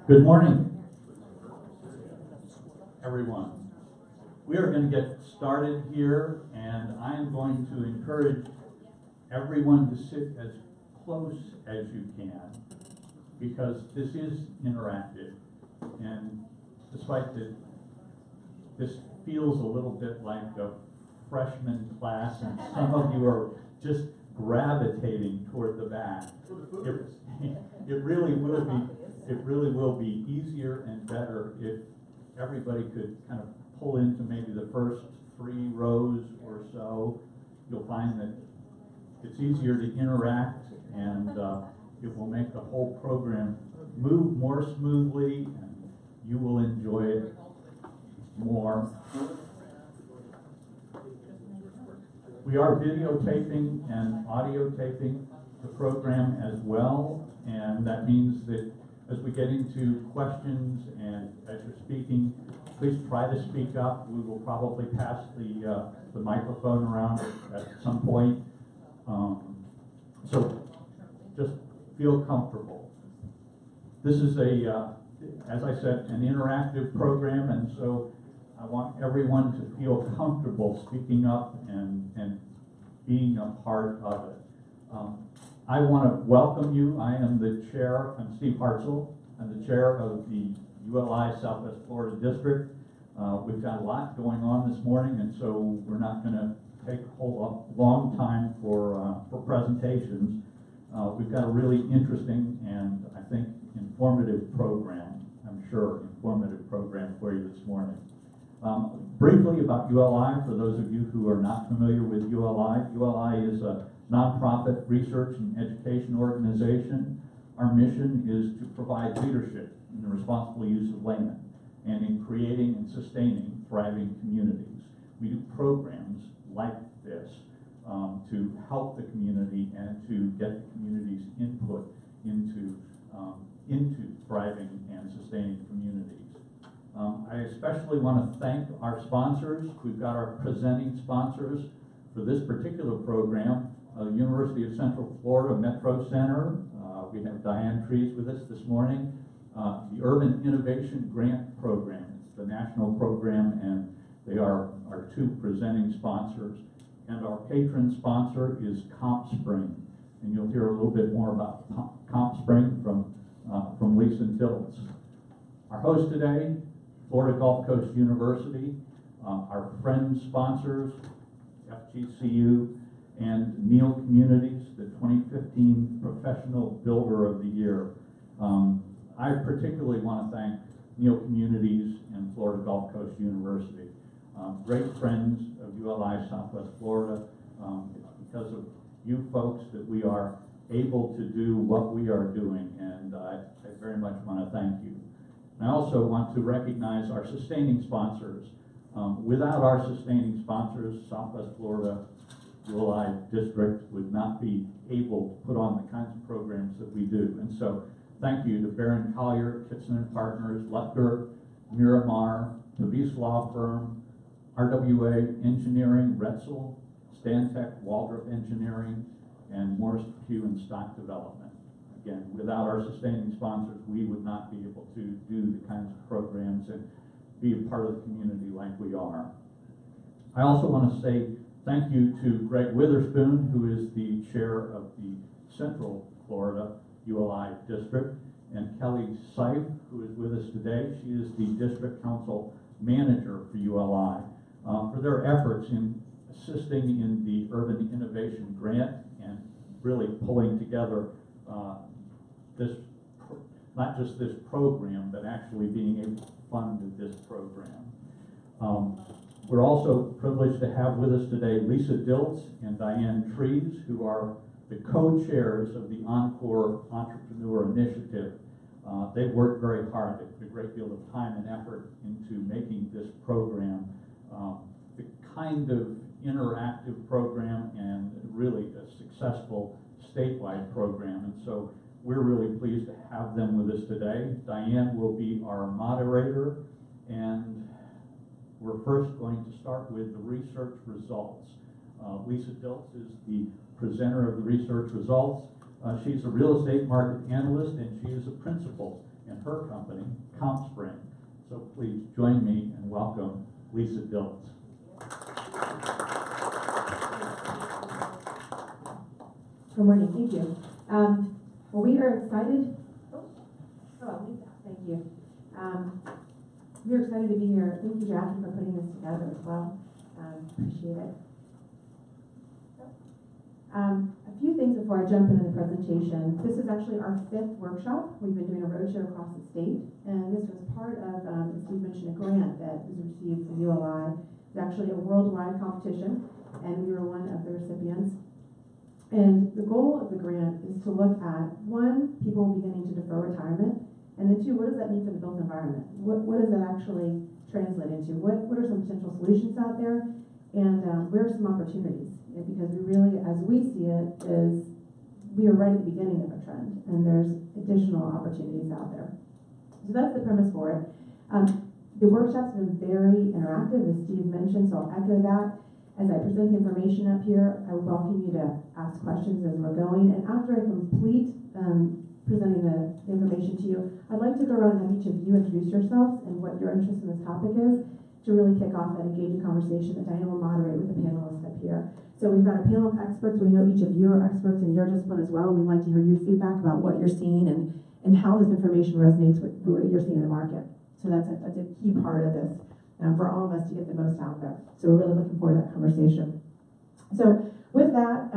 Good morning, everyone. We are going to get started here, and I am going to encourage everyone to sit as close as you can, because this is interactive. And despite that this feels a little bit like a freshman class, and some of you are just gravitating toward the back, it really will be easier and better if everybody could kind of pull into maybe the first 3 rows or so. You'll find that it's easier to interact, and it will make the whole program move more smoothly, and you will enjoy it more. We are videotaping and audio taping the program as well, and that means that as we get into questions and as you're speaking, please try to speak up. We will probably pass the microphone around at some point. So just feel comfortable. This is as I said, an interactive program, and so I want everyone to feel comfortable speaking up and being a part of it. I want to welcome you. I am the chair. I'm Steve Hartzell. I'm the chair of the ULI Southwest Florida District. We've got a lot going on this morning, and so we're not going to take a whole long time for presentations. We've got a really interesting and I think informative program. I'm sure informative program for you this morning. Briefly about ULI, for those of you who are not familiar with ULI, ULI is a nonprofit research and education organization. Our mission is to provide leadership in the responsible use of land and in creating and sustaining thriving communities. We do programs like this to help the community and to get the community's input into thriving and sustaining communities. I especially want to thank our sponsors. We've got our presenting sponsors for this particular program. University of Central Florida Metro Center. We have Diane Trees with us this morning. The Urban Innovation Grant Program. It's the national program, and they are our 2 presenting sponsors. And our patron sponsor is CompSpring. And you'll hear a little bit more about CompSpring from Lisa Diltz. Our host today, Florida Gulf Coast University. Our friend sponsors, FGCU, and Neal Communities, the 2015 Professional Builder of the Year. I particularly want to thank Neal Communities and Florida Gulf Coast University. Great friends of ULI Southwest Florida. It's because of you folks that we are able to do what we are doing, and I very much want to thank you. I also want to recognize our sustaining sponsors. Without our sustaining sponsors, Southwest Florida ULI District would not be able to put on the kinds of programs that we do. And so thank you to Barron Collier, Kitson & Partners, Lutger, Miramar, Pavis Law Firm, RWA Engineering, Retzel, Stantec, Waldrop Engineering, and Morris Pugh and Stock Development. Again, without our sustaining sponsors, we would not be able to do the kinds of programs and be a part of the community like we are. I also want to say thank you to Greg Witherspoon, who is the chair of the Central Florida ULI District, and Kelly Seif, who is with us today. She is the District Council Manager for ULI, for their efforts in assisting in the Urban Innovation Grant and really pulling together not just this program, but actually being able to fund this program. We're also privileged to have with us today Lisa Diltz and Diane Trees, who are the co-chairs of the Encore Entrepreneur Initiative. They've worked very hard. They put a great deal of time and effort into making this program the kind of interactive program and really a successful statewide program. And so we're really pleased to have them with us today. Diane will be our moderator, and we're first going to start with the research results. Lisa Diltz is the presenter of the research results. She's a real estate market analyst, and she is a principal in her company, CompSpring. So please join me and welcome Lisa Diltz. Good morning, thank you. Well, we are excited. Thank you. We're excited to be here. Thank you, Jackie, for putting this together as well. Appreciate it. A few things before I jump into the presentation. This is actually our 5th workshop. We've been doing a roadshow across the state, and this was part of, as Steve mentioned, a grant that was received from ULI. It's actually a worldwide competition, and we were one of the recipients. And the goal of the grant is to look at, 1, people beginning to defer retirement, and then 2, what does that mean for the built environment? What does that actually translate into? What are some potential solutions out there? And where are some opportunities? Because we really, as we see it, is we are right at the beginning of a trend, and there's additional opportunities out there. So that's the premise for it. The workshop's been very interactive, as Steve mentioned, so I'll echo that. As I present the information up here, I welcome you to ask questions as we're going. And after I complete presenting the information to you, I'd like to go around and have each of you introduce yourselves and what your interest in this topic is to really kick off that engaging conversation that Diane will moderate with the panelists up here. So we've got a panel of experts. We know each of you are experts in your discipline as well. We'd like to hear your feedback about what you're seeing and how this information resonates with what you're seeing in the market. So that's a key part of this for all of us to get the most out there. So we're really looking forward to that conversation. So with that,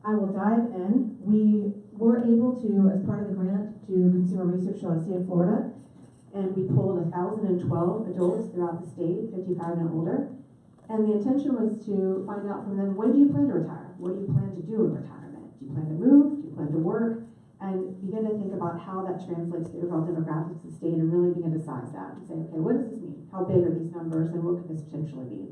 I will dive in. We were able to, as part of the grant, do consumer research on the state of Florida, and we polled 1,012 adults throughout the state, 55 and older. And the intention was to find out from them, when do you plan to retire? What do you plan to do in retirement? Do you plan to move? Do you plan to work? And begin to think about how that translates to the overall demographics of the state and really begin to size that and say, okay, what does this mean? How big are these numbers and what could this potentially be?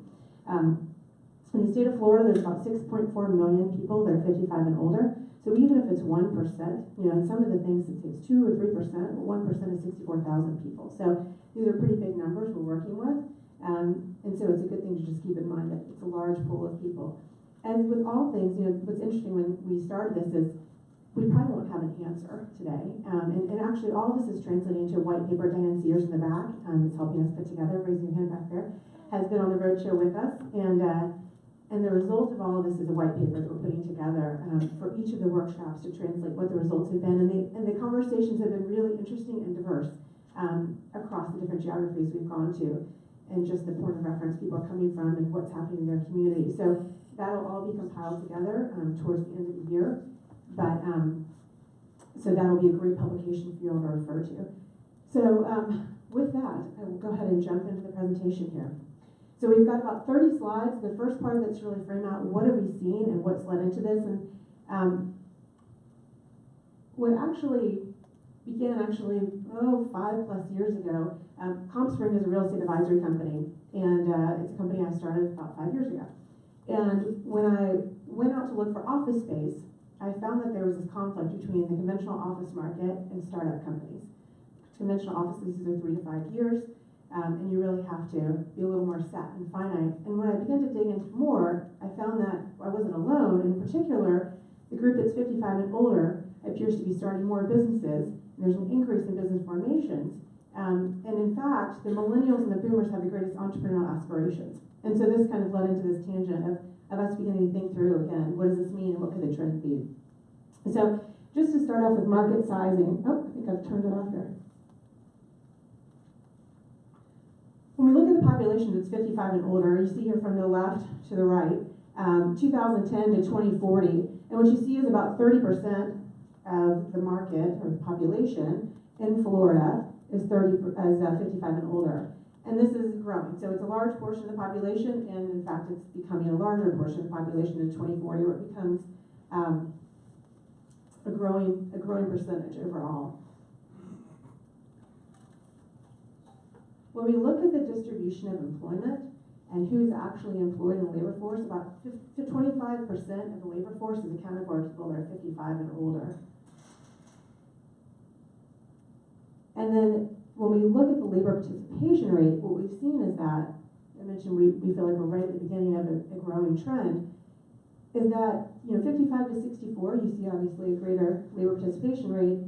In the state of Florida, there's about 6.4 million people that are 55 and older. So even if it's 1%, in some of the things it takes 2 or 3%, well, 1% is 64,000 people. So these are pretty big numbers we're working with. And so it's a good thing to just keep in mind that it's a large pool of people. And with all things, what's interesting when we started this is we probably won't have an answer today. And actually all of this is translating into a white paper. Diane Sears in the back is helping us put together, raising your hand back there, has been on the roadshow with us. And the result of all of this is a white paper that we're putting together for each of the workshops to translate what the results have been. And the conversations have been really interesting and diverse across the different geographies we've gone to, and just the point of reference people are coming from and what's happening in their community. So that'll all be compiled together towards the end of the year. But so that'll be a great publication for you all to refer to. So with that, I will go ahead and jump into the presentation here. So we've got about 30 slides. The first part of it's really frame out what have we seen and what's led into this. And what actually began 5+ years ago. CompSpring is a real estate advisory company, and it's a company I started about 5 years ago. And when I went out to look for office space, I found that there was this conflict between the conventional office market and startup companies. Conventional office leases are 3 to 5 years. And you really have to be a little more set and finite. And when I began to dig into more, I found that I wasn't alone. In particular, the group that's 55 and older appears to be starting more businesses. And there's an increase in business formations. And in fact, the millennials and the boomers have the greatest entrepreneurial aspirations. And so this kind of led into this tangent of us beginning to think through, again, what does this mean and what could the trend be? So just to start off with market sizing. Oh, I think I've turned it off here. When we look at the population that's 55 and older, you see here from the left to the right, 2010 to 2040, and what you see is about 30% of the market, or the population, in Florida is 55 and older. And this is growing, so it's a large portion of the population, and in fact it's becoming a larger portion of the population in 2040, where it becomes a growing percentage overall. When we look at the distribution of employment and who's actually employed in the labor force, about 25% of the labor force is accounted for people that are 55 and older. And then when we look at the labor participation rate, what we've seen is that, I mentioned we feel like we're right at the beginning of a growing trend. is that, 55 to 64, you see obviously a greater labor participation rate,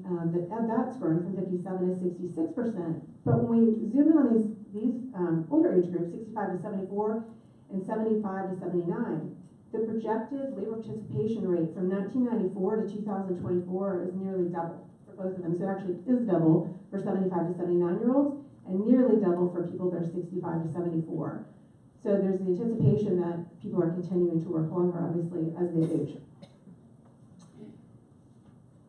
that's grown from 57 to 66%. But when we zoom in on these older age groups, 65 to 74 and 75 to 79, the projected labor participation rate from 1994 to 2024 is nearly double for both of them. So it actually is double for 75 to 79-year-olds and nearly double for people that are 65 to 74. So there's the anticipation that people are continuing to work longer, obviously, as they age.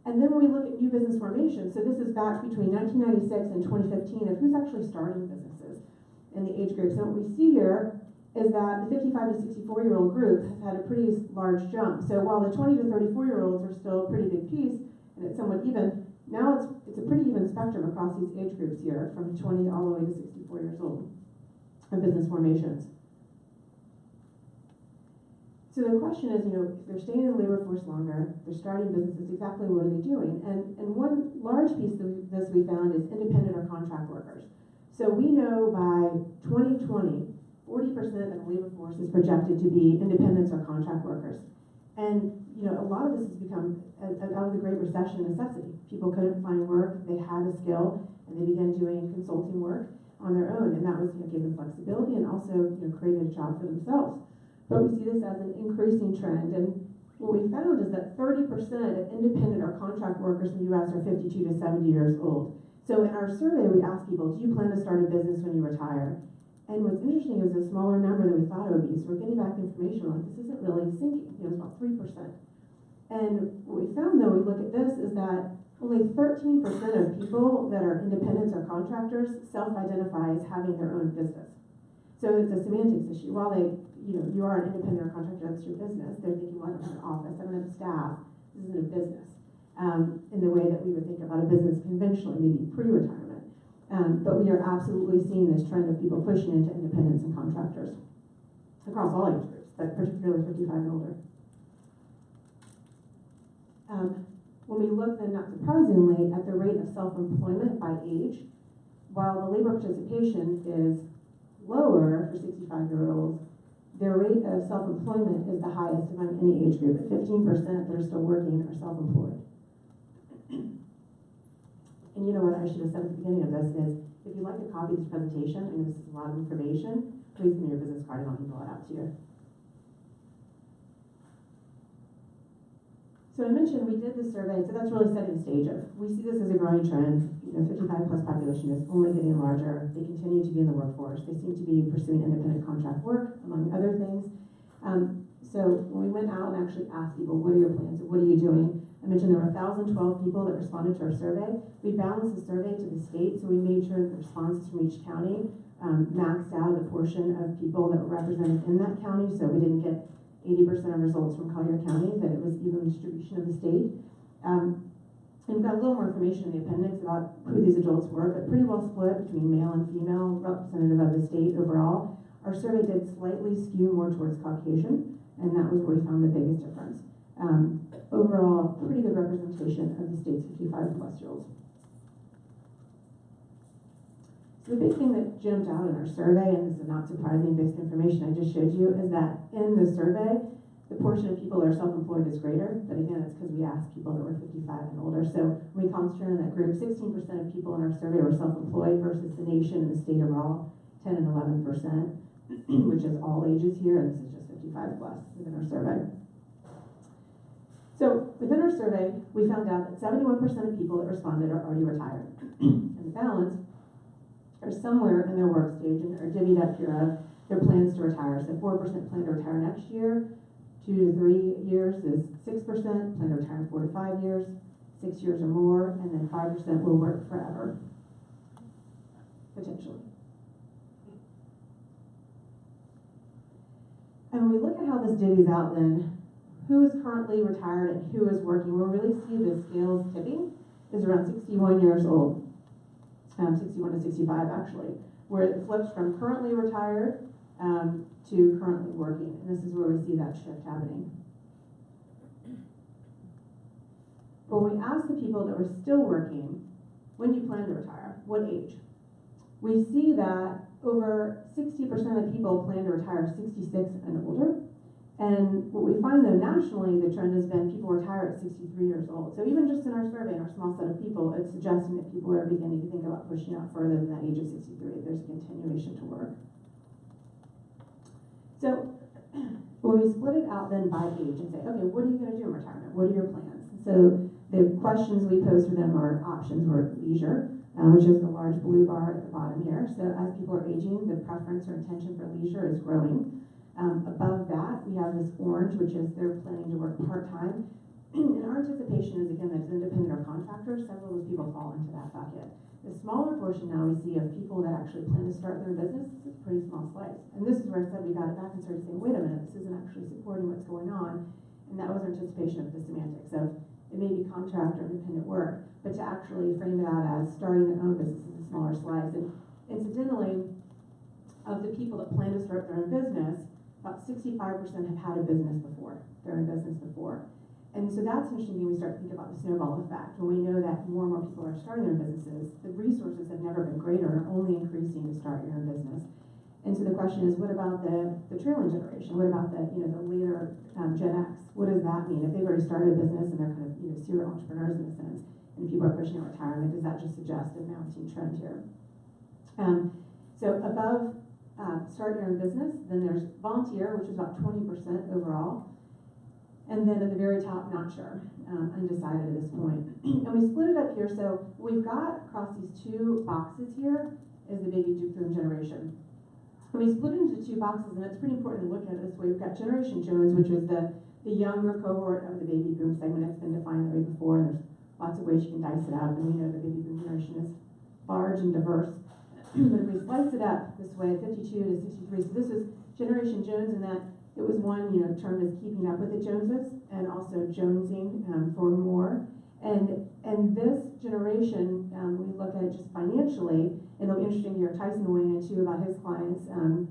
And then when we look at new business formation, so this is back between 1996 and 2015 of who's actually starting businesses in the age groups. And what we see here is that the 55 to 64-year-old group has had a pretty large jump. So while the 20 to 34-year-olds are still a pretty big piece, and it's somewhat even, now it's a pretty even spectrum across these age groups here, from 20 all the way to 64 years old of business formations. So the question is, if they're staying in the labor force longer, they're starting businesses, exactly what are they doing? And one large piece of this we found is independent or contract workers. So we know by 2020, 40% of the labor force is projected to be independents or contract workers. And, a lot of this has become, out of the Great Recession, necessity. People couldn't find work, they had a skill, and they began doing consulting work on their own. And that was, gave them flexibility and also, created a job for themselves. But we see this as an increasing trend, and what we found is that 30% of independent or contract workers in the U.S. are 52 to 70 years old. So in our survey, we asked people, do you plan to start a business when you retire? And what's interesting is a smaller number than we thought it would be. So we're getting back the information, we're like, this isn't really sinking. It's about 3%. And what we found, though, we look at this, is that only 13% of people that are independents or contractors self-identify as having their own business. So it's a semantics issue. While you are an independent or contractor, that's your business, they're thinking, well, I don't have an office, I don't have staff, this isn't a business, in the way that we would think about a business conventionally, maybe pre-retirement. But we are absolutely seeing this trend of people pushing into independents and contractors across all age groups, but particularly 55 and older. When we look then, not surprisingly, at the rate of self-employment by age, while the labor participation is lower for 65-year-olds, their rate of self-employment is the highest among any age group. At 15% that are still working are self-employed. And you know what I should have said at the beginning of this is, if you'd like a copy of this presentation, and this is a lot of information, please give me your business card and I'll email it out to you. So I mentioned we did this survey, so that's really setting the stage of, we see this as a growing trend. 55 plus population is only getting larger. They continue to be in the workforce. They seem to be pursuing independent contract work, among other things. So when we went out and actually asked people, what are your plans? What are you doing? I mentioned there were 1,012 people that responded to our survey. We balanced the survey to the state, so we made sure that the responses from each county maxed out the portion of people that were represented in that county, so we didn't get 80% of results from Collier County, that it was even distribution of the state. And we've got a little more information in the appendix about who these adults were, but pretty well split between male and female, representative of the state overall. Our survey did slightly skew more towards Caucasian, and that was where we found the biggest difference. Overall, pretty good representation of the state's 55 plus year olds. So the big thing that jumped out in our survey, and this is not surprising based on information I just showed you, is that in the survey, the portion of people that are self-employed is greater, but again, it's because we asked people that were 55 and older. So when we concentrated on that group, 16% of people in our survey were self-employed versus the nation and the state overall, 10 and 11%, which is all ages here, and this is just 55 plus within our survey. So within our survey, we found out that 71% of people that responded are already retired. And the balance are somewhere in their work stage and are divvied up here of their plans to retire. So 4% plan to retire next year, 2 to 3 years is 6%, plan to retire in 4 to 5 years, 6 years or more, and then 5% will work forever, potentially. And when we look at how this divvies out then, who is currently retired and who is working, we'll really see the scales tipping is around 61 years old, 61 to 65 actually, where it flips from currently retired to currently working. And this is where we see that shift happening. But when we ask the people that were still working, when do you plan to retire? What age? We see that over 60% of people plan to retire 66 and older, And what we find though nationally, the trend has been people retire at 63 years old. So even just in our survey, in our small set of people, it's suggesting that people are beginning to think about pushing out further than that age of 63. There's a continuation to work. So when we split it out then by age and say, okay, what are you going to do in retirement? What are your plans? So the questions we pose for them are options were leisure, which is the large blue bar at the bottom here. So as people are aging, the preference or intention for leisure is growing. Above that, we have this orange, which is they're planning to work part-time. And our anticipation is, again, that independent or contractors, several of those people fall into that bucket. The smaller portion now we see of people that actually plan to start their business is a pretty small slice. And this is where I said we got it back and started saying, wait a minute, this isn't actually supporting what's going on. And that was our anticipation of the semantics of it may be contract or independent work, but to actually frame it out as starting their own business is a smaller slice. And incidentally, of the people that plan to start their own business, about 65% have had a business before, their own business before. And so that's interesting when we start to think about the snowball effect. When we know that more and more people are starting their businesses, the resources have never been greater, only increasing to start your own business. And so the question is, what about the trailing generation? What about the later Gen X? What does that mean? If they've already started a business and they're kind of serial entrepreneurs in a sense, and people are pushing out retirement, does that just suggest a mounting trend here? So above start your own business, then there's volunteer, which is about 20% overall. And then at the very top, not sure, undecided at this point. And we split it up here, so we've got across these two boxes here is the baby boom generation. And we split it into two boxes, and it's pretty important to look at it this way. We've got Generation Jones, which is the younger cohort of the baby boom segment. It's been defined that way before, and there's lots of ways you can dice it up, and we know the baby boom generation is large and diverse. But if we slice it up this way, 52 to 63, so this is Generation Jones, in that it was one, termed as keeping up with the Joneses, and also jonesing for more. And this generation, when we look at it just financially, and it'll be interesting to hear Tyson weigh in too about his clients and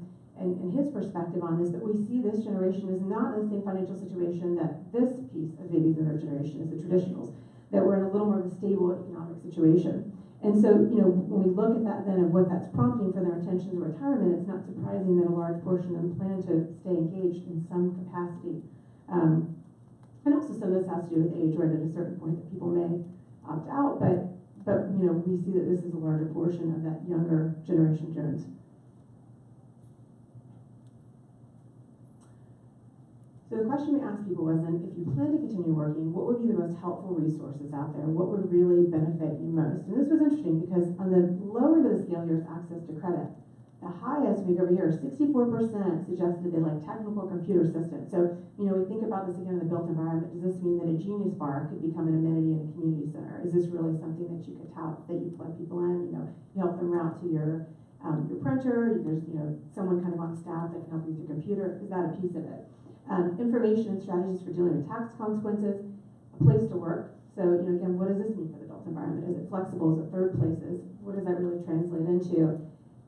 his perspective on this, but we see this generation is not in the same financial situation that this piece of baby boomer generation is, the traditionals, that we're in a little more of a stable economic situation. And so, when we look at that then of what that's prompting for their intentions of retirement, it's not surprising that a large portion of them plan to stay engaged in some capacity. And also some of this has to do with age, right? At a certain point that people may opt out, but we see that this is a larger portion of that younger Generation Jones. So the question we asked people was, then, if you plan to continue working, what would be the most helpful resources out there? What would really benefit you most? And this was interesting because on the low end of the scale here is access to credit. The highest we go over here, 64% suggested they like technical computer assistance. So, we think about this again in the built environment. Does this mean that a Genius Bar could become an amenity in a community center? Is this really something that you could tout, that you plug people in? You help them route to your printer. There's someone kind of on staff that can help you with your computer. Is that a piece of it? Information and strategies for dealing with tax consequences, a place to work. So, again, what does this mean for the built environment? Is it flexible? Is it third places? What does that really translate into?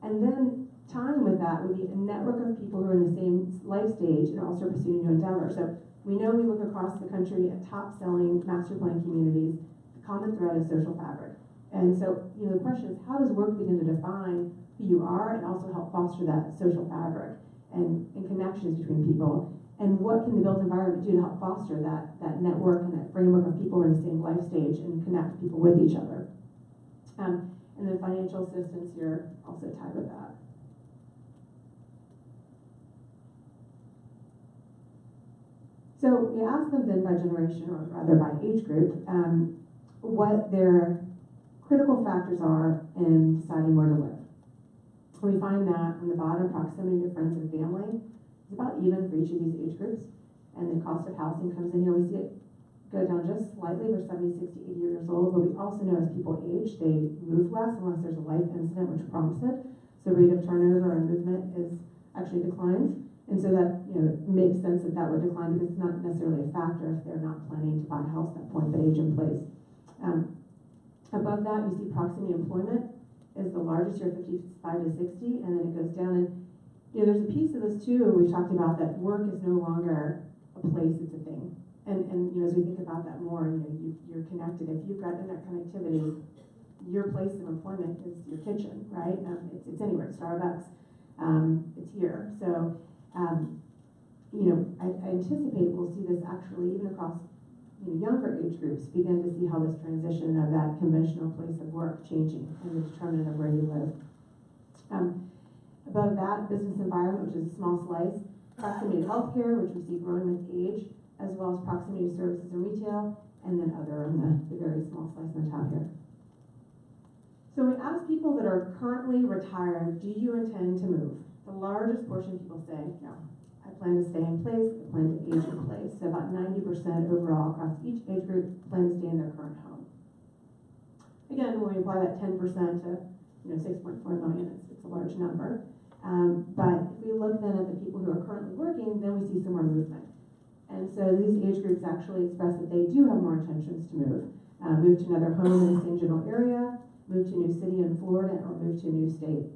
And then tying with that would be a network of people who are in the same life stage and also pursuing new endeavors. So we know we look across the country at top-selling master plan communities. The common thread is social fabric. And so, the question is, how does work begin to define who you are and also help foster that social fabric and connections between people? And what can the built environment do to help foster that network and that framework of people who are in the same life stage and connect people with each other? And then financial assistance here also tied with that. So we asked them then by generation, or rather by age group, what their critical factors are in deciding where to live. We find that on the bottom, proximity to friends and family is about even for each of these age groups. And the cost of housing comes in here. We see it go down just slightly for 70, 60, 80 years old, but we also know as people age, they move less unless there's a life incident which prompts it. So rate of turnover and movement is actually declines. And so that, it makes sense that would decline because it's not necessarily a factor if they're not planning to buy a house at that point, but age in place. Above that, you see proximity employment is the largest here, 55 to 60, and then it goes down. And there's a piece of this too, we talked about that work is no longer a place, it's a thing. And as we think about that more, you're connected. If you've got internet connectivity, your place of employment is your kitchen, right? It's anywhere. It's Starbucks. It's here. So I anticipate we'll see this actually even across younger age groups begin to see how this transition of that conventional place of work changing and the determinant of where you live. Above that, business environment, which is a small slice, proximity to healthcare, which we see growing with age, as well as proximity to services and retail, and then other in the very small slice on the top here. So we ask people that are currently retired, do you intend to move? The largest portion of people say, no, I plan to stay in place, I plan to age in place. So about 90% overall across each age group plan to stay in their current home. Again, when we apply that 10% to 6.4 million, it's a large number. But if we look then at the people who are currently working, then we see some more movement. And so these age groups actually express that they do have more intentions to move to another home in the same general area, move to a new city in Florida, or move to a new state.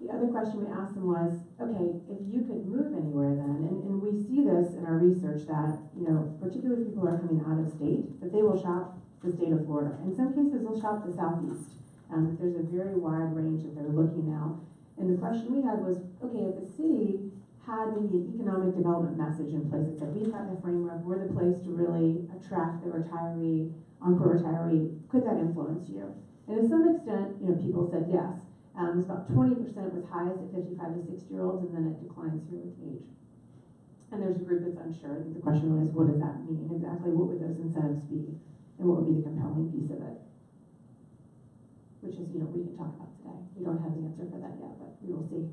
The other question we asked them was, okay, if you could move anywhere then, and we see this in our research that, particularly people who are coming out of state, that they will shop the state of Florida. In some cases, they'll shop the Southeast. There's a very wide range that they're looking now. And the question we had was, okay, if the city had maybe an economic development message in place that said, we've got the framework, we're the place to really attract the retiree, Encore retiree, could that influence you? And to some extent, people said yes. It's about 20% was highest at 55 to 60-year-olds, and then it declines here with age. And there's a group that's unsure. The question really is, what does that mean exactly? What would those incentives be? And what would be the compelling piece of it? Which is, we can talk about today. We don't have the answer for that yet, but we will see.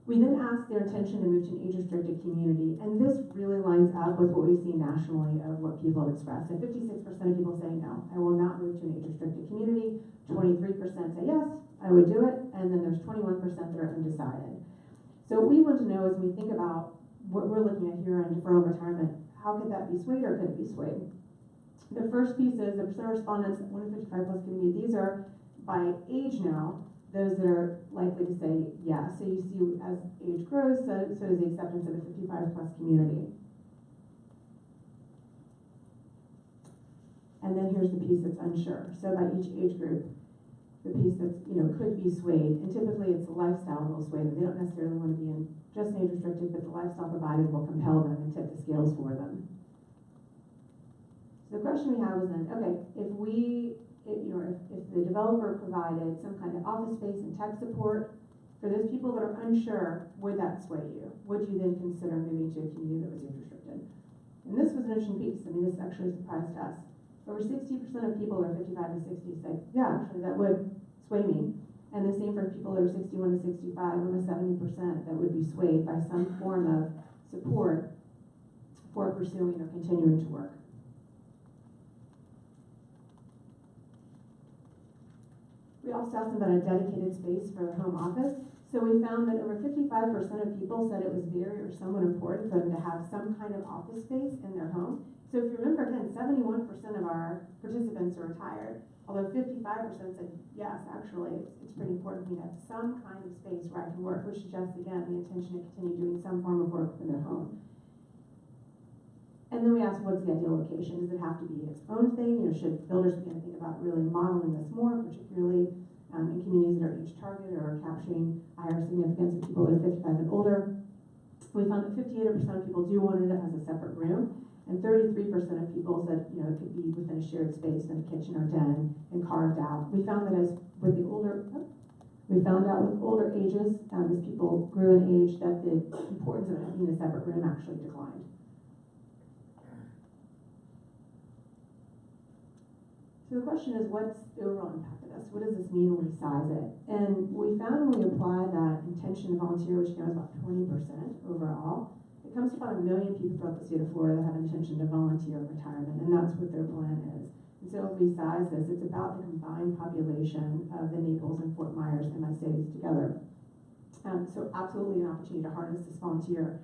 We then asked their intention to move to an age-restricted community, and this really lines up with what we see nationally of what people have expressed. So 56% of people say no, I will not move to an age-restricted community. 23% say yes, I would do it, and then there's 21% that are undecided. So what we want to know as we think about what we're looking at here on deferral retirement, how could that be swayed or could it be swayed? The first piece is the percent of respondents at 155 plus community. These are by age now, those that are likely to say yes. So you see as age grows, so is the acceptance of the 55 plus community. And then here's the piece that's unsure. So by each age group, the piece that's, could be swayed. And typically it's the lifestyle that will sway them. They don't necessarily want to be in just age restricted, but the lifestyle provided will compel them and tip the scales for them. So the question we have was then, okay, if the developer provided some kind of office space and tech support for those people that are unsure, would that sway you? Would you then consider moving to a community that was age restricted? And this was an interesting piece. This actually surprised us. Over 60% of people that are 55 to 60 said, yeah, actually that would sway me. And the same for people that are 61 to 65, almost 70% that would be swayed by some form of support for pursuing or continuing to work. We also asked them about a dedicated space for their home office. So we found that over 55% of people said it was very or somewhat important for them to have some kind of office space in their home. So if you remember, again, 71% of our participants are retired, although 55% said, yes, actually, it's pretty important for me to have some kind of space where I can work, which suggests, again, the intention to continue doing some form of work in their home. And then we asked, what's the ideal location? Does it have to be its own thing? Should builders begin to think about really modeling this more, particularly in communities that are age targeted or capturing higher significance of people that are 55 and older? We found that 58% of people do want it as a separate room, and 33% of people said, it could be within a shared space in a kitchen or den and carved out. We found that with older ages, as people grew in age, that the importance of having a separate room actually declined. So the question is, what's the overall impact of this? What does this mean when we size it? And we found when we applied that intention to volunteer, which again was about 20% overall, it comes to about 1 million people throughout the state of Florida that have an intention to volunteer in retirement, and that's what their plan is. And so if we size this, it's about the combined population of the Naples and Fort Myers MSAs together. So absolutely an opportunity to harness this volunteer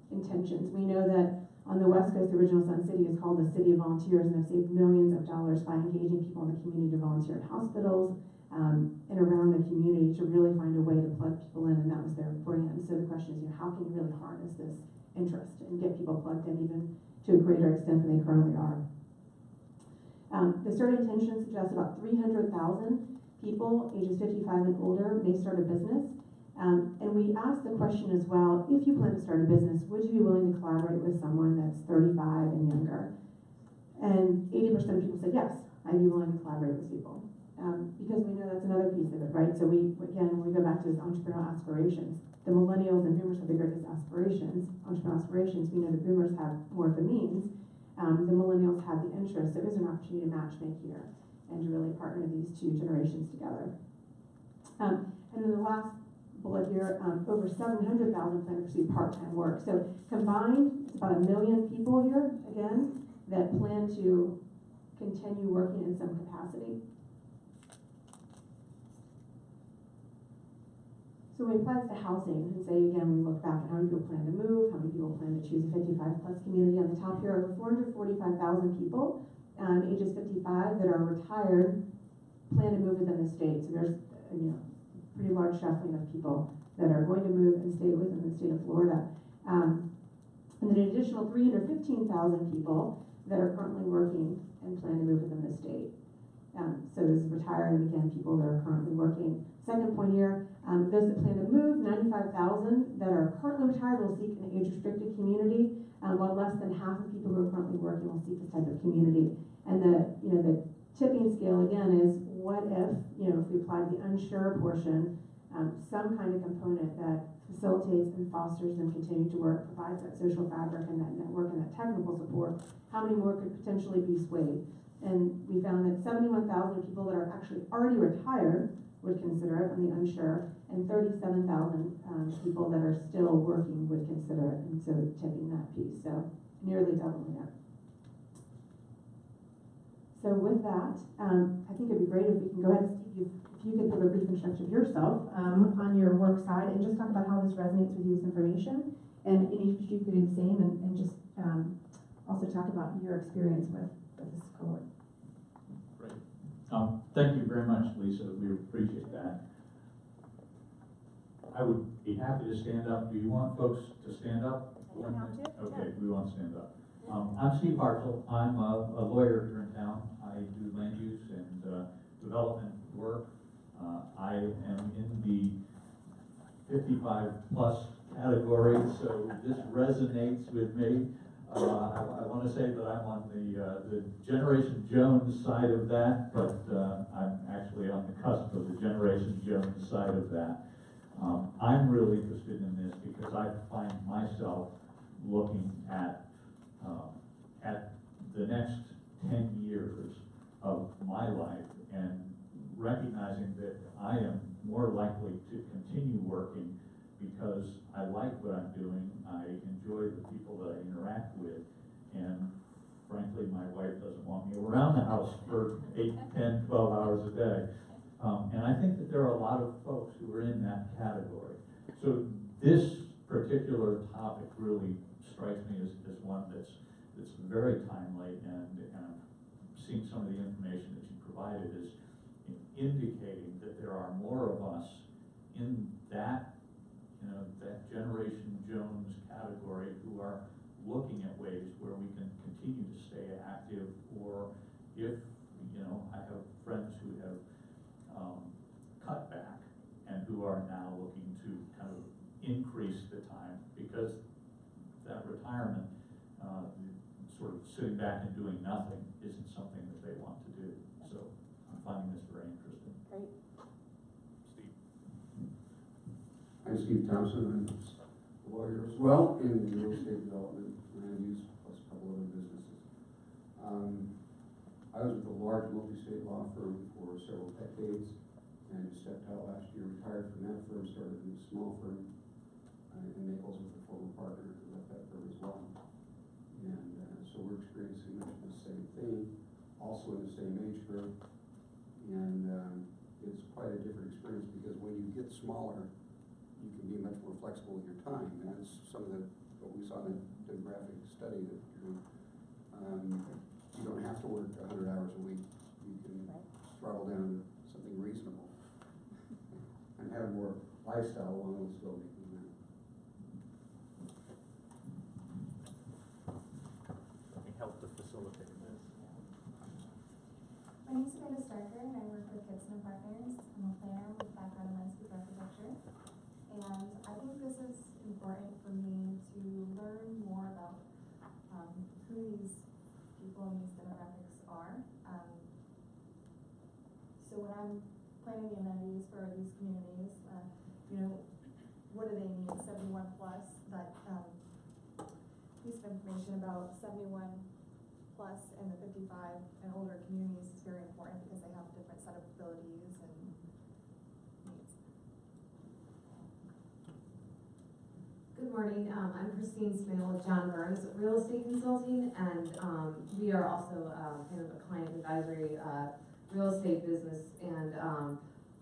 intentions. We know that on the West Coast, the original Sun City is called the City of Volunteers, and they've saved millions of dollars by engaging people in the community to volunteer at hospitals and around the community to really find a way to plug people in, and that was their brand. So the question is, how can you really harness this interest and get people plugged in even to a greater extent than they currently are? The survey intention suggests about 300,000 people ages 55 and older may start a business. And we asked the question as well, if you plan to start a business, would you be willing to collaborate with someone that's 35 and younger? And 80% of people said, yes, I'd be willing to collaborate with people. Because we know that's another piece of it, right? So when we go back to this entrepreneurial aspirations, the millennials and boomers have the greatest aspirations, entrepreneurial aspirations. We know the boomers have more of the means. The millennials have the interest. So there's an opportunity to matchmake here and to really partner these two generations together. And then the last bullet here, over 700,000 plan to pursue part-time work. So combined, it's about 1 million people here, again, that plan to continue working in some capacity. So when it applies to housing, and say again, we look back at how many people plan to move, how many people plan to choose a 55 plus community. On the top here, over 445,000 people, ages 55 that are retired, plan to move within the state. So there's pretty large shuffling of people that are going to move and stay within the state of Florida. And then an additional 315,000 people that are currently working and plan to move within the state. So this is retired, and again, people that are currently working. Second point here, those that plan to move, 95,000 that are currently retired will seek an age-restricted community, while less than half of people who are currently working will seek this type of community. And the tipping scale again is, what if if we apply the unsure portion, some kind of component that facilitates and fosters them continue to work, provides that social fabric and that network and that technical support, how many more could potentially be swayed? And we found that 71,000 people that are actually already retired would consider it on the unsure, and 37,000 people that are still working would consider it, and so tipping that piece, so nearly doubling it. So with that, I think it'd be great if we can go ahead, Steve, if you could give a brief introduction of yourself on your work side, and just talk about how this resonates with you, this information, and if you could do the same, and just also talk about your experience with this cohort. Great. Thank you very much, Lisa. We appreciate that. I would be happy to stand up. Do you want folks to stand up? Okay, we want to stand up. I'm Steve Hartzell. I'm a lawyer here in town. I do land use and development work. I am in the 55 plus category, so this resonates with me. I want to say that I'm on the Generation Jones side of that, but I'm actually on the cusp of the Generation Jones side of that. I'm really interested in this because I find myself looking at the next 10 years of my life and recognizing that I am more likely to continue working because I like what I'm doing, I enjoy the people that I interact with, and frankly, my wife doesn't want me around the house for 8, 10, 12 hours a day. And I think that there are a lot of folks who are in that category. So this particular topic really strikes me as one that's very timely, and seeing some of the information that you provided is indicating that there are more of us in that that Generation Jones category who are looking at ways where we can continue to stay active, or if I have friends who have cut back and who are now looking to kind of increase the time because that retirement, sort of sitting back and doing nothing, isn't something that they want to do. So I'm finding this very interesting. Great. Steve. I'm Steve Thompson. I'm a lawyer as well in real estate development, land use, plus a couple other businesses. I was with a large multi-state law firm for several decades, and just stepped out last year, retired from that firm, started a small firm in Naples with a former partner who left that firm as well. And so we're experiencing much of the same thing, also in the same age group. And it's quite a different experience because when you get smaller, you can be much more flexible with your time. And that's some of what we saw in the demographic study that you don't have to work 100 hours a week. You can throttle down to something reasonable and have more lifestyle along with still making money. Let me help to facilitate this. My name is Amanda Stark. Becker, and I work with Gibson Partners. I'm a planner with background in landscape architecture. And I think this is important for me to learn more about who these people and these demographics are. So when I'm planning the amenities for these communities, what do they need? 71 plus. That piece of information about 71 plus and the 55 and older communities is very important because they have a different set of abilities and needs. Good morning. I'm Christine Smale with John Burns Real Estate Consulting, and we are also kind of a client advisory real estate business. And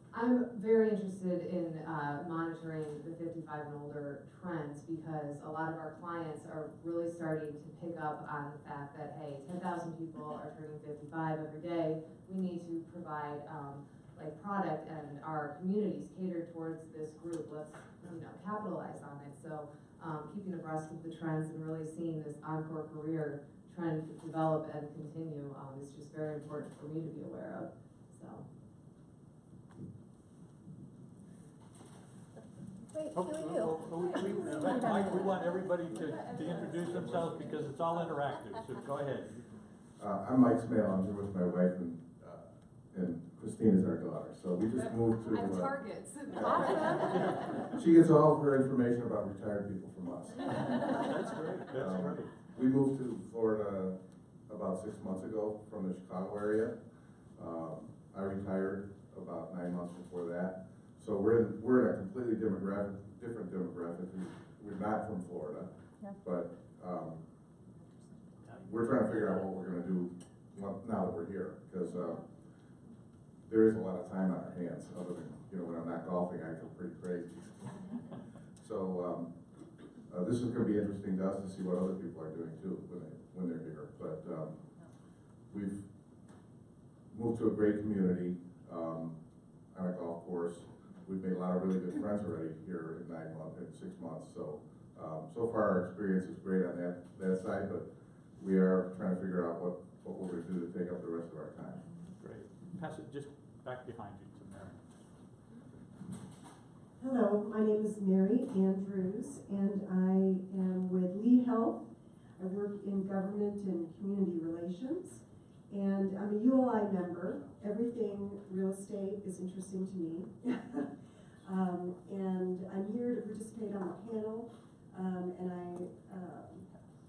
I'm very interested in monitoring the 55 and older trends because a lot of our clients are really starting to pick up on the fact that, hey, 10,000 people are turning 55 every day. We need to provide like product, and our communities cater towards this group. Let's capitalize on it. So keeping abreast of the trends and really seeing this Encore career trend develop and continue is just very important for me to be aware of. So. Wait, who are you? Mike, we want everybody to introduce themselves because it's all interactive, so go ahead. I'm Mike Smale. I'm here with my wife, and Christine is our daughter. So we just moved to. I'm targets. She gets all of her information about retired people from us. That's great. That's great. We moved to Florida about 6 months ago from the Chicago area. I retired about 9 months before that. So we're in a completely different demographic. We're not from Florida, but we're trying to figure out what we're going to do now that we're here, because there is a lot of time on our hands. Other than when I'm not golfing, I feel pretty crazy. So this is going to be interesting to us to see what other people are doing too when they're here. But we've moved to a great community on a golf course. We've made a lot of really good friends already here in 6 months. So so far our experience is great on that side, but we are trying to figure out what we're going to do to take up the rest of our time. Great. Pass it just back behind you to Mary. Hello, my name is Mary Andrews, and I am with Lee Health. I work in government and community relations, and I'm a ULI member. Everything real estate is interesting to me. And I'm here to participate on the panel, and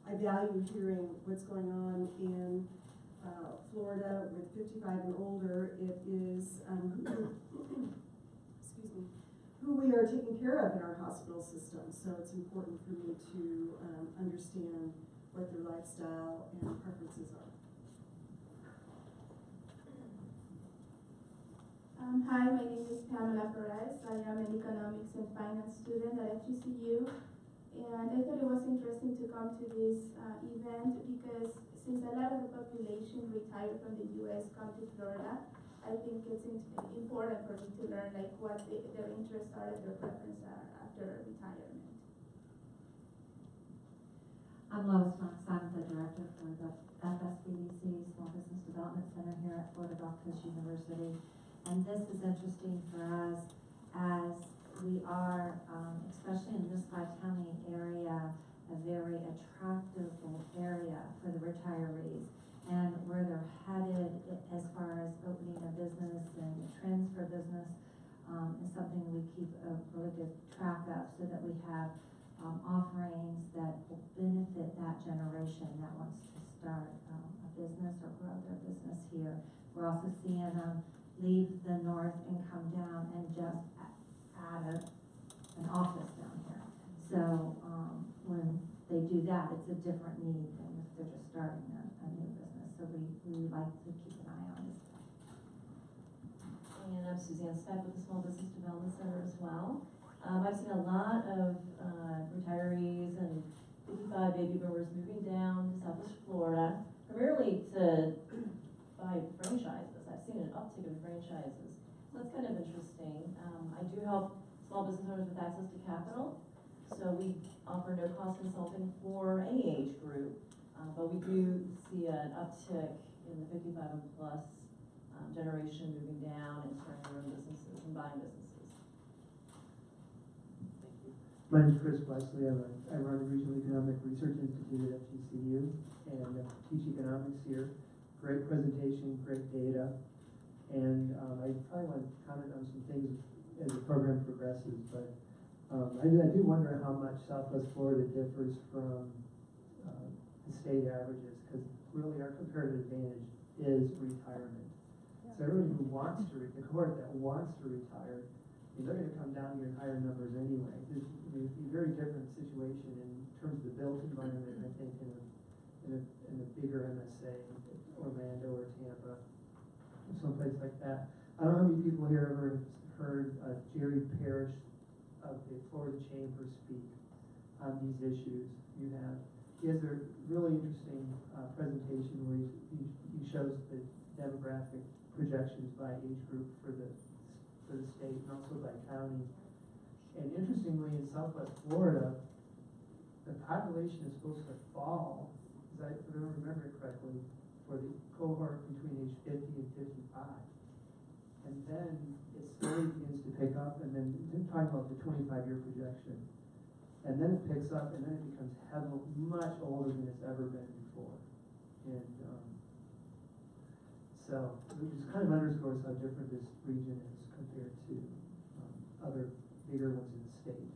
I value hearing what's going on in Florida with 55 and older. It is excuse me, who we are taking care of in our hospital system. So it's important for me to understand what their lifestyle and preferences are. Hi, my name is Pamela Perez. I am an economics and finance student at FGCU. And I thought it was interesting to come to this event because since a lot of the population retired from the U.S. come to Florida, I think it's important for me to learn what their interests are and their preferences are after retirement. I'm Lois Knox. I'm the director for the FSBDC Small Business Development Center here at Florida Gulf Coast University. And this is interesting for us as we are, especially in this County area, a very attractive area for the retirees. And where they're headed as far as opening a business and trends for business is something we keep a really good track of so that we have offerings that will benefit that generation that wants to start a business or grow their business here. We're also seeing them leave the north and come down and just add an office down here. So when they do that, it's a different need than if they're just starting a new business. So we like to keep an eye on this. And I'm Suzanne Speck with the Small Business Development Center as well. I've seen a lot of retirees and 55 baby boomers moving down to Southwest Florida, primarily to buy franchises. I've seen an uptick of franchises. So that's kind of interesting. I do help small business owners with access to capital. So we offer no-cost consulting for any age group, but we do see an uptick in the 55 and plus generation moving down and starting their own businesses and buying businesses. My name is Chris Wesley. I run the Regional Economic Research Institute at FGCU and teach economics here. Great presentation, great data. And I probably want to comment on some things as the program progresses, but I do wonder how much Southwest Florida differs from the state averages, because really our comparative advantage is retirement. So everybody who wants to, the cohort that wants to retire, they're going to come down here in higher numbers anyway. It's a very different situation in terms of the built environment, I think, in a bigger MSA, Orlando or Tampa, or someplace like that. I don't know how many people here ever heard Jerry Parrish of the Florida Chamber speak on these issues. You have. He has a really interesting presentation where he shows the demographic projections by age group for the state and also by county. And interestingly, in Southwest Florida, the population is supposed to fall, if I remember it correctly, for the cohort between age 50 and 55. And then it slowly begins to pick up, and then I'm talking about the 25-year projection. And then it picks up, and then it becomes much older than it's ever been before. And so it just kind of underscores how different this region is compared to other bigger ones in the state.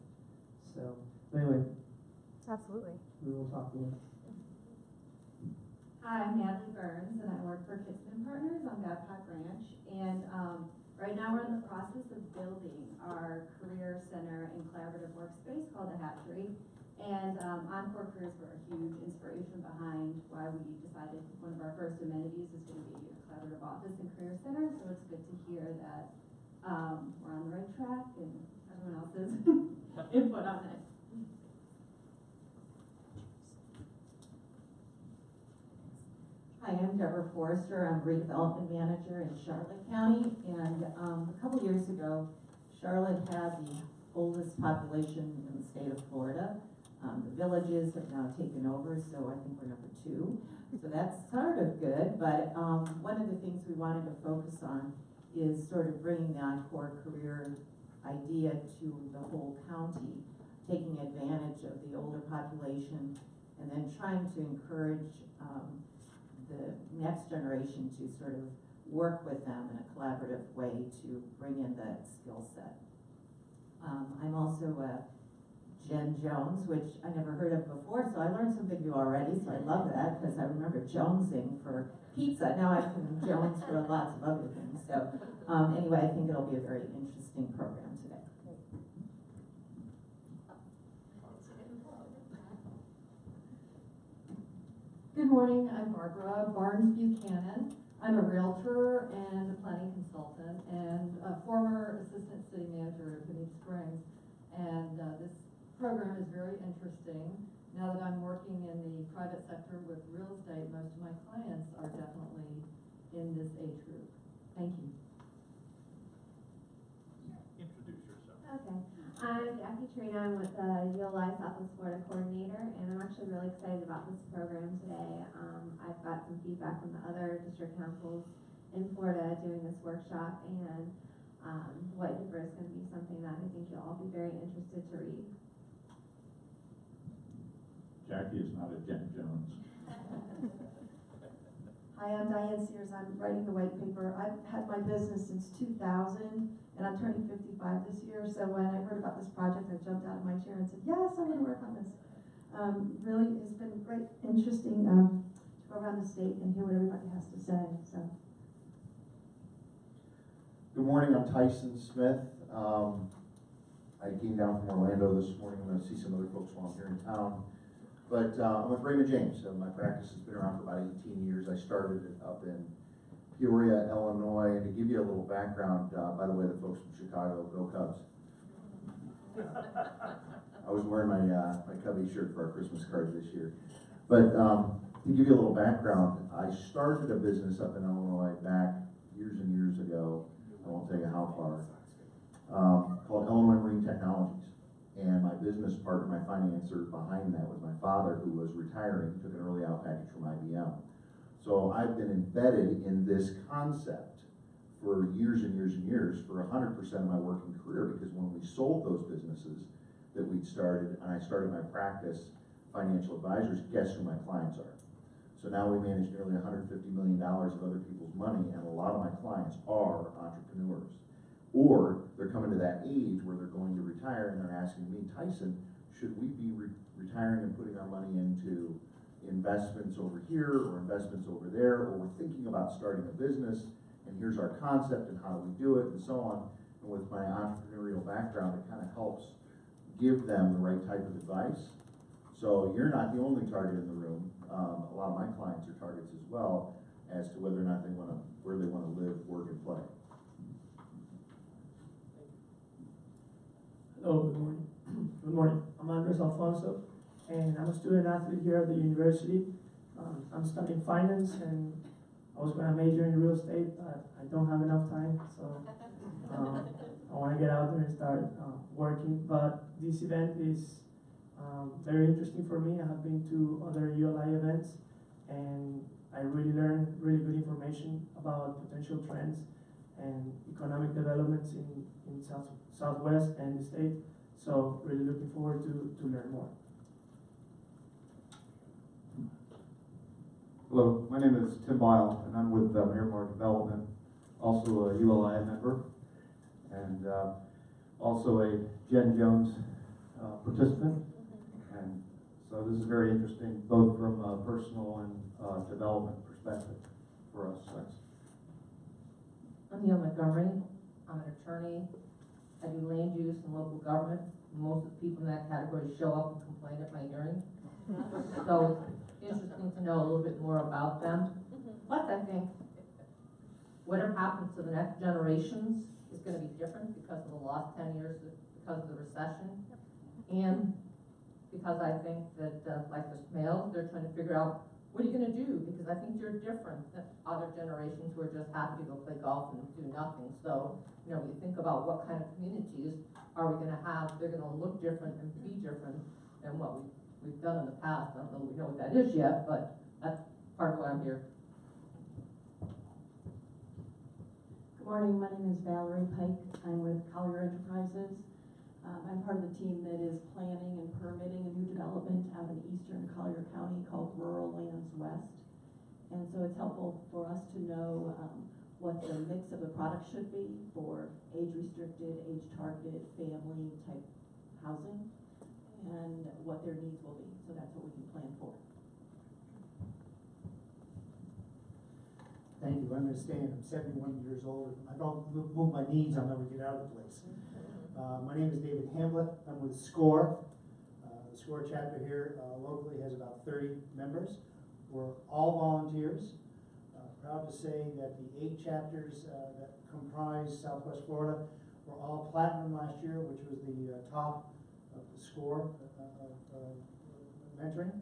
So anyway. Absolutely. We will talk more. Hi, I'm Natalie Burns, and I work for Kitson Partners on Babcock Ranch. And right now we're in the process of building our career center and collaborative workspace called the Hatchery. And Encore careers were a huge inspiration behind why we decided one of our first amenities is going to be a collaborative office and career center. So it's good to hear that we're on the right track and everyone else's input on it. Hi, I'm Deborah Forrester. I'm redevelopment manager in Charlotte County, and a couple years ago, Charlotte had the oldest population in the state of Florida. The villages have now taken over, so I think we're number 2. So that's sort of good, but one of the things we wanted to focus on is sort of bringing the Encore career idea to the whole county, taking advantage of the older population, and then trying to encourage the next generation to sort of work with them in a collaborative way to bring in that skill set. I'm also Jen Jones, which I never heard of before, so I learned something new already, so I love that, because I remember jonesing for pizza. Now I can jones for lots of other things. So anyway, I think it'll be a very interesting program today. Good morning, I'm Barbara Barnes Buchanan. I'm a realtor and a planning consultant and a former assistant city manager of Phoenix Springs. And this program is very interesting. Now that I'm working in the private sector with real estate, most of my clients are definitely in this age group. Thank you. Introduce yourself. Okay. I'm Jackie Trina. I'm with the ULI Southwest Florida Coordinator, and I'm actually really excited about this program today. I've got some feedback from the other district councils in Florida doing this workshop, and what differs is going to be something that I think you'll all be very interested to read. Jackie is not a Jen Jones. Hi, I'm Diane Sears. I'm writing the white paper. I've had my business since 2000, and I'm turning 55 this year. So when I heard about this project, I jumped out of my chair and said, yes, I'm going to work on this. Really, it's been great, interesting to go around the state and hear what everybody has to say. So. Good morning, I'm Tyson Smith. I came down from Orlando this morning. I'm going to see some other folks while I'm here in town. But I'm with Raymond James. My practice has been around for about 18 years. I started it up in Peoria, Illinois. And to give you a little background, by the way, the folks from Chicago, go Cubs. I was wearing my Cubby shirt for our Christmas cards this year. But to give you a little background, I started a business up in Illinois back years and years ago. I won't tell you how far. Called Illinois Marine Technologies. And my business partner, my financer behind that was my father, who was retiring, took an early out package from IBM. So I've been embedded in this concept for years and years and years, for 100% of my working career, because when we sold those businesses that we'd started, and I started my practice, financial advisors, guess who my clients are? So now we manage nearly $150 million of other people's money, and a lot of my clients are entrepreneurs. Or they're coming to that age where they're going to retire, and they're asking me, Tyson, should we be retiring and putting our money into investments over here or investments over there, or we're thinking about starting a business, and here's our concept and how do we do it, and so on. And with my entrepreneurial background, it kind of helps give them the right type of advice. So you're not the only target in the room. A lot of my clients are targets as well, as to whether or not they want to, where they want to live, work, and play. Hello, good morning. Good morning. I'm Andres Alfonso, and I'm a student athlete here at the university. I'm studying finance, and I was going to major in real estate, but I don't have enough time, so I want to get out there and start working. But this event is very interesting for me. I have been to other ULI events, and I really learned really good information about potential trends and economic developments in Southwest and the state. So really looking forward to learn more. Hello, my name is Tim Bile, and I'm with Miramar Development, also a ULI member, and also a Jen Jones participant. And so this is very interesting, both from a personal and development perspective for us. Thanks. I'm Neil Montgomery. I'm an attorney. I do land use and local government. Most of the people in that category show up and complain at my hearing. So it's interesting to know a little bit more about them. Plus, I think whatever happens to the next generations is going to be different because of the lost 10 years, because of the recession, and because I think that, like the Smales, they're trying to figure out, what are you going to do? Because I think you're different than other generations who are just happy to go play golf and do nothing. So, you know, you think about what kind of communities are we going to have, they're going to look different and be different than what we've done in the past. I don't know if we know what that is yet, but that's part of why I'm here. Good morning, my name is Valerie Pike. I'm with Collier Enterprises. I'm part of the team that is planning and permitting a new development out in eastern Collier County called Rural Lands West. And so it's helpful for us to know what the mix of the product should be for age-restricted, age-targeted, family-type housing, and what their needs will be. So that's what we can plan for. Thank you. I'm going to stand. I'm 71 years old. If I don't move my knees, I'll never get out of the place. My name is David Hamblett. I'm with SCORE. The SCORE chapter here locally has about 30 members. We're all volunteers. Proud to say that the 8 chapters that comprise Southwest Florida were all platinum last year, which was the top of the SCORE of mentoring.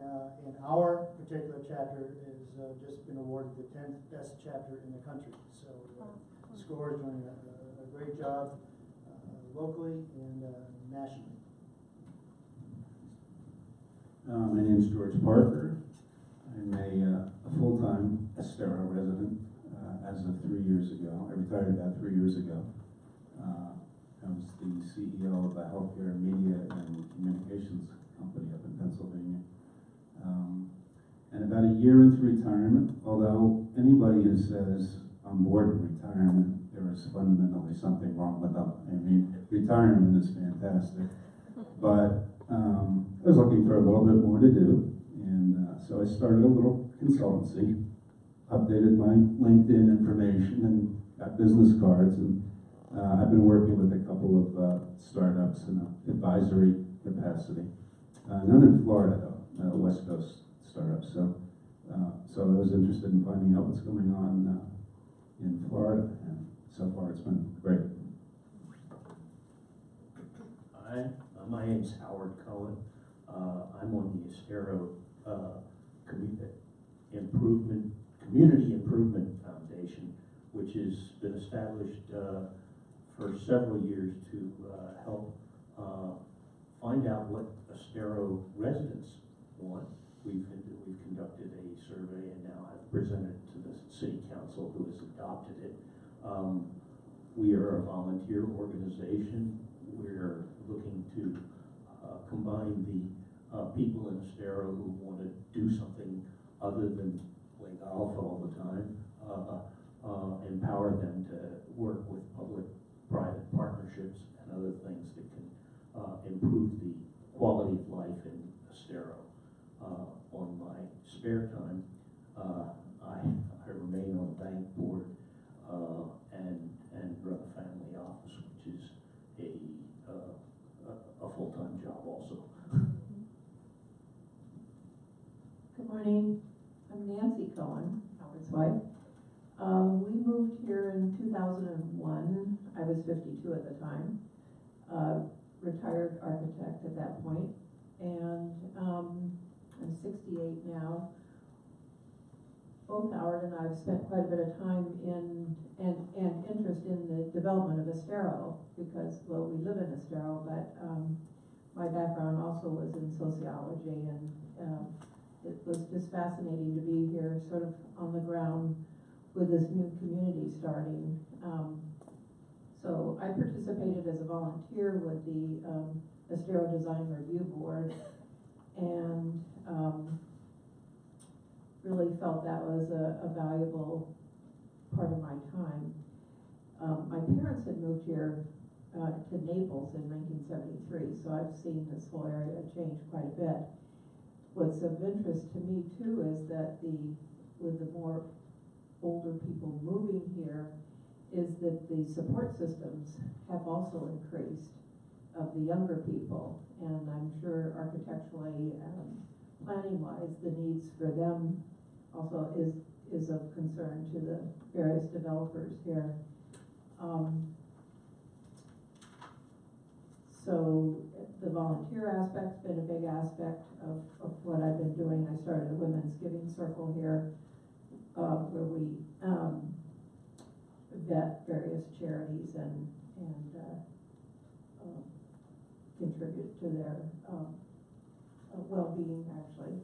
And our particular chapter has just been awarded the 10th best chapter in the country. So SCORE is doing a great job locally and nationally. My name is George Parker. I'm a full-time Estero resident as of 3 years ago. I retired about 3 years ago. I was the CEO of a healthcare media and communications company up in Pennsylvania. And about a year into retirement, although anybody who says I'm bored of retirement, there is fundamentally something wrong with them. I mean, retirement is fantastic, but I was looking for a little bit more to do, and so I started a little consultancy, updated my LinkedIn information, and got business cards, and I've been working with a couple of startups in an advisory capacity. None in Florida, though, West Coast startups. So I was interested in finding out what's going on in Florida, and so far it's been great. Hi, my name's Howard Cohen. I'm on the Estero Community Improvement Foundation, which has been established for several years to help find out what Estero residents want. We've conducted a survey and now have presented it to the City Council, who has adopted it. We are a volunteer organization. We're looking to combine the people in Estero who want to do something other than play golf all the time, empower them to work with public-private partnerships and other things that can improve the quality of life in Estero. On my spare time, I remain on the bank board and run a family office, which is a full-time job also. Good morning. I'm Nancy Cohen, Howard's wife. We moved here in 2001. I was 52 at the time. Retired architect at that point, and I'm 68 now. Both Howard and I have spent quite a bit of time in and interest in the development of Estero because, well, we live in Estero, but my background also was in sociology, and it was just fascinating to be here sort of on the ground with this new community starting. So I participated as a volunteer with the Estero Design Review Board, and really felt that was a valuable part of my time. My parents had moved here to Naples in 1973, so I've seen this whole area change quite a bit. What's of interest to me too is that with the more older people moving here, is that the support systems have also increased of the younger people, and I'm sure architecturally and planning-wise, the needs for them also is of concern to the various developers here. So the volunteer aspect's been a big aspect of what I've been doing. I started a women's giving circle here, where we vet various charities and contribute to their well-being, actually,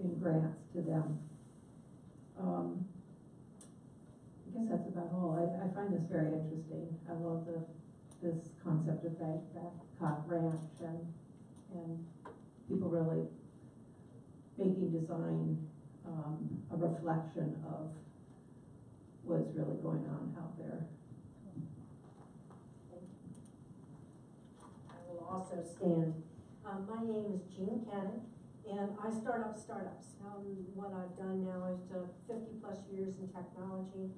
in grants to them. I guess that's about all. I find this very interesting. I love this concept of Babcock Ranch and people really making design a reflection of what's really going on out there. I will also stand. My name is Jean Cannon, and I start up startups. What I've done now is 50 plus years in technology,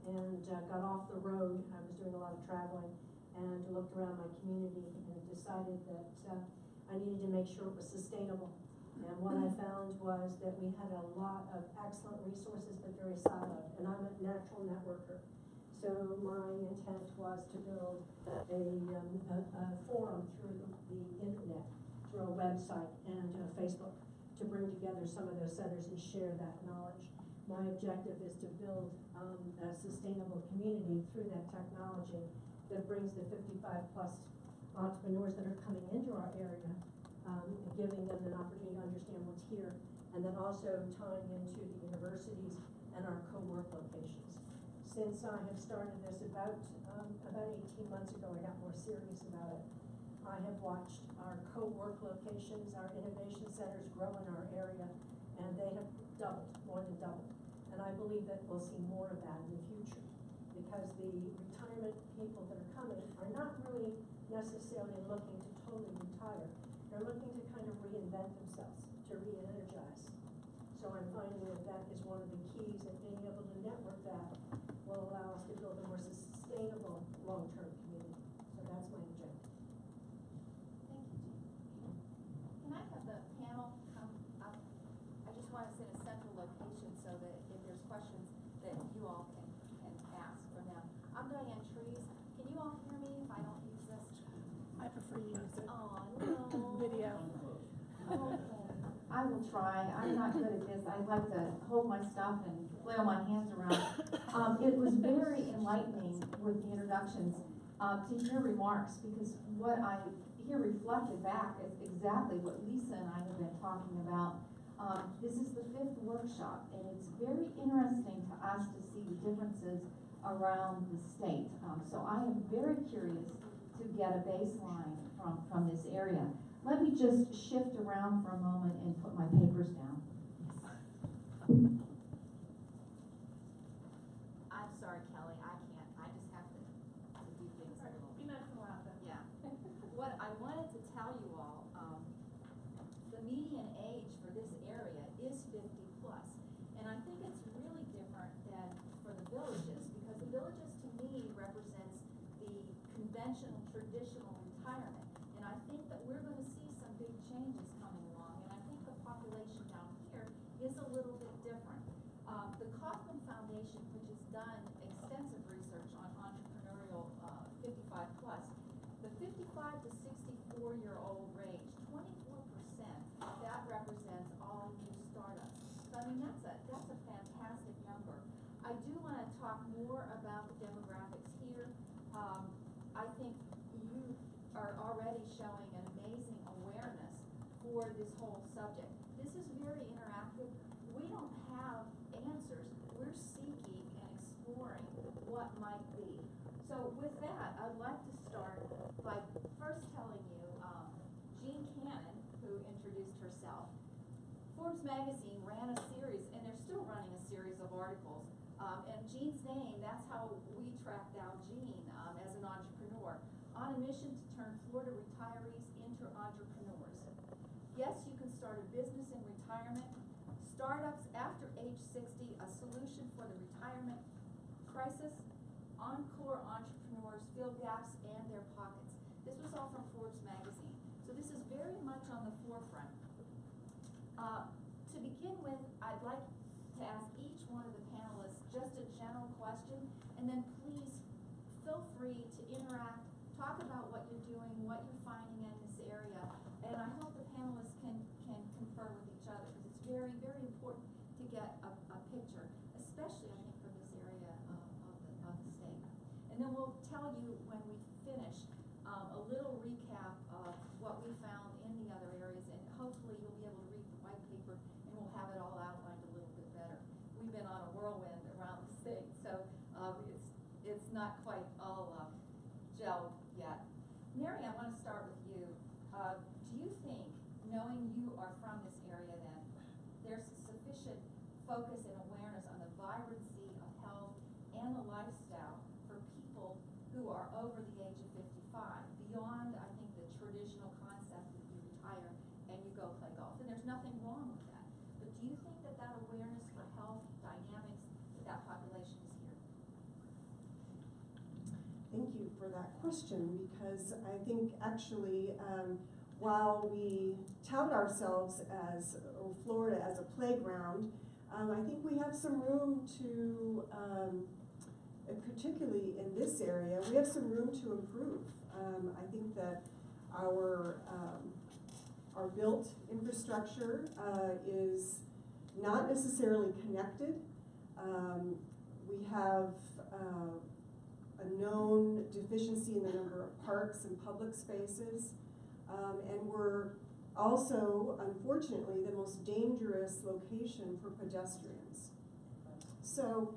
and got off the road. I was doing a lot of traveling and looked around my community and decided that I needed to make sure it was sustainable. And what I found was that we had a lot of excellent resources, but very siloed. And I'm a natural networker. So my intent was to build a forum through the internet, through a website and Facebook, to bring together some of those centers and share that knowledge. My objective is to build a sustainable community through that technology that brings the 55 plus entrepreneurs that are coming into our area, giving them an opportunity to understand what's here, and then also tying into the universities and our co-work locations. Since I have started this about 18 months ago, I got more serious about it. I have watched our co-work locations, our innovation centers grow in our area, and they have doubled, more than doubled. And I believe that we'll see more of that in the future, because the retirement people that are coming are not really necessarily looking to totally retire. They're looking to kind of reinvent themselves, to re-energize. So I'm finding that that is one of the keys, that being able to network that will allow us to build a more sustainable long-term community. So that's my objective. Thank you, Jean. Can I have the panel come up? I just want us in a central location so that if there's questions that you all can ask for them. I'm Diane Trees. Can you all hear me if I don't use this? I prefer you use it. Oh, no. Video. Okay. I will try. I'm not good at this. I like to hold my stuff and flail my hands around. It was very enlightening with the introductions to hear remarks, because what I hear reflected back is exactly what Lisa and I have been talking about. This is the 5th workshop, and it's very interesting to us to see the differences around the state. So I am very curious to get a baseline from this area. Let me just shift around for a moment and put my papers down. I'm sorry, Kelly, I can't, I just have to do things a little. Be nice and loud then. Yeah. What I wanted to tell you all, the median age for this area is 50 plus. And I think it's really different than for the villages, because the villages to me represents the conventional, traditional retirement. And I think that we're gonna see some big changes coming along, and I think the population down here is a little bit different. The Kaufman Foundation, which has done extensive research on entrepreneurial 55 plus, the 55 to 64-year-old range, 24%, that represents all new startups. So I mean, that's a fantastic number. I do want to talk more about the demographics here. I think you are already showing an amazing awareness for this whole subject. This is very interactive. We don't have answers. We're seeking and exploring what might be. So with that, I'd like to start by first telling you, Jean Cannon, who introduced herself, Forbes magazine ran a series, and they're still running a series of articles. And Jean's name, that's how we tracked down Jean as an entrepreneur, on a mission to turn Florida retirees into entrepreneurs. Yes, you can start a business in retirement. Startups after age 60, a solution for the retirement crisis. Encore entrepreneurs fill gaps and their pockets. This was all from Forbes magazine. So this is very much on the forefront. To begin with, I'd like to ask each one of the panelists just a general question, and then please feel free to interact, talk about what you're doing, what you're finding in this area, and I hope the panelists can confer with each other, because it's very, very important to get a picture, especially I think from this area of the state. And then we'll tell you when we finish a little recap of what we found in the other areas, and hopefully you'll be able to read the white paper and we'll have it all outlined a little bit better. We've been on a whirlwind around the state, so it's not quite all gelled yet. Mary, I want to start with you. Do you think, knowing you are from this area then, there's sufficient focus and awareness on the vibrancy of health and the lifestyle for people who are over the age of 55, beyond, I think, the traditional concept that you retire and you go play golf? And there's nothing wrong with that. But do you think that that awareness for health dynamics, that population is here? Thank you for that question, because I think actually while we tout ourselves as Florida as a playground, I think we have some room to, particularly in this area, we have some room to improve. I think that our built infrastructure is not necessarily connected. We have a known deficiency in the number of parks and public spaces, and we're also, unfortunately, the most dangerous location for pedestrians. So,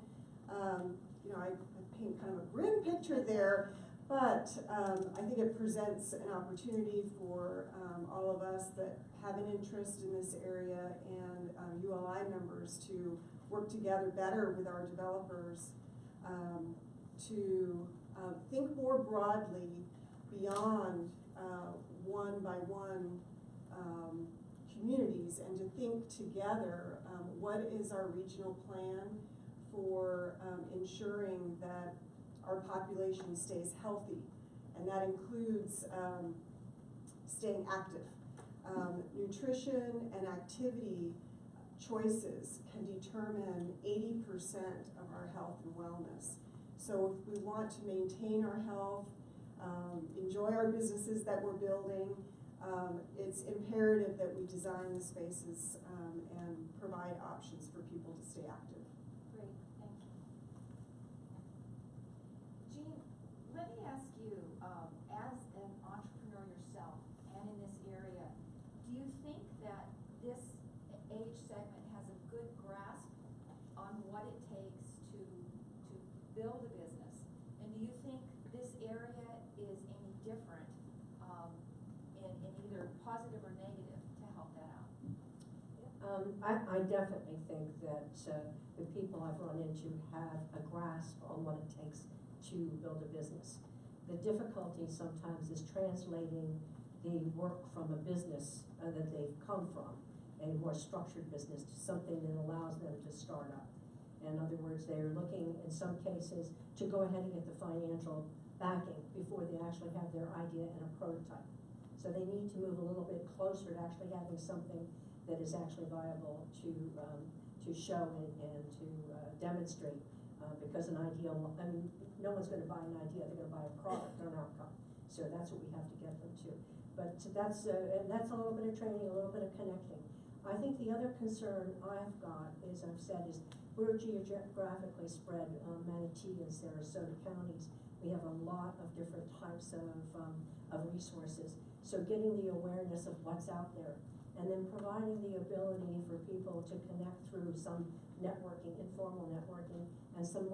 you know, I paint kind of a grim picture there, but I think it presents an opportunity for all of us that have an interest in this area and ULI members to work together better with our developers to think more broadly beyond one by one communities, and to think together what is our regional plan for ensuring that our population stays healthy, and that includes staying active. Nutrition and activity choices can determine 80% of our health and wellness. So if we want to maintain our health, enjoy our businesses that we're building, it's imperative that we design the spaces and provide options for people to stay active. Great, thank you. Jean, let me ask you, as an entrepreneur yourself and in this area, do you think that this age segment has a good grasp on what it takes to build a business I definitely think that the people I've run into have a grasp on what it takes to build a business. The difficulty sometimes is translating the work from a business that they've come from, a more structured business, to something that allows them to start up. In other words, they're looking in some cases to go ahead and get the financial backing before they actually have their idea and a prototype. So they need to move a little bit closer to actually having something that is actually viable to show and to demonstrate. Because an idea, I mean, no one's going to buy an idea; they're going to buy a product or an outcome. So that's what we have to get them to. But that's a little bit of training, a little bit of connecting. I think the other concern I've got, as I've said, is we're geographically spread, Manatee and Sarasota counties. We have a lot of different types of resources. So getting the awareness of what's out there, and then providing the ability for people to connect through some networking, informal networking, and some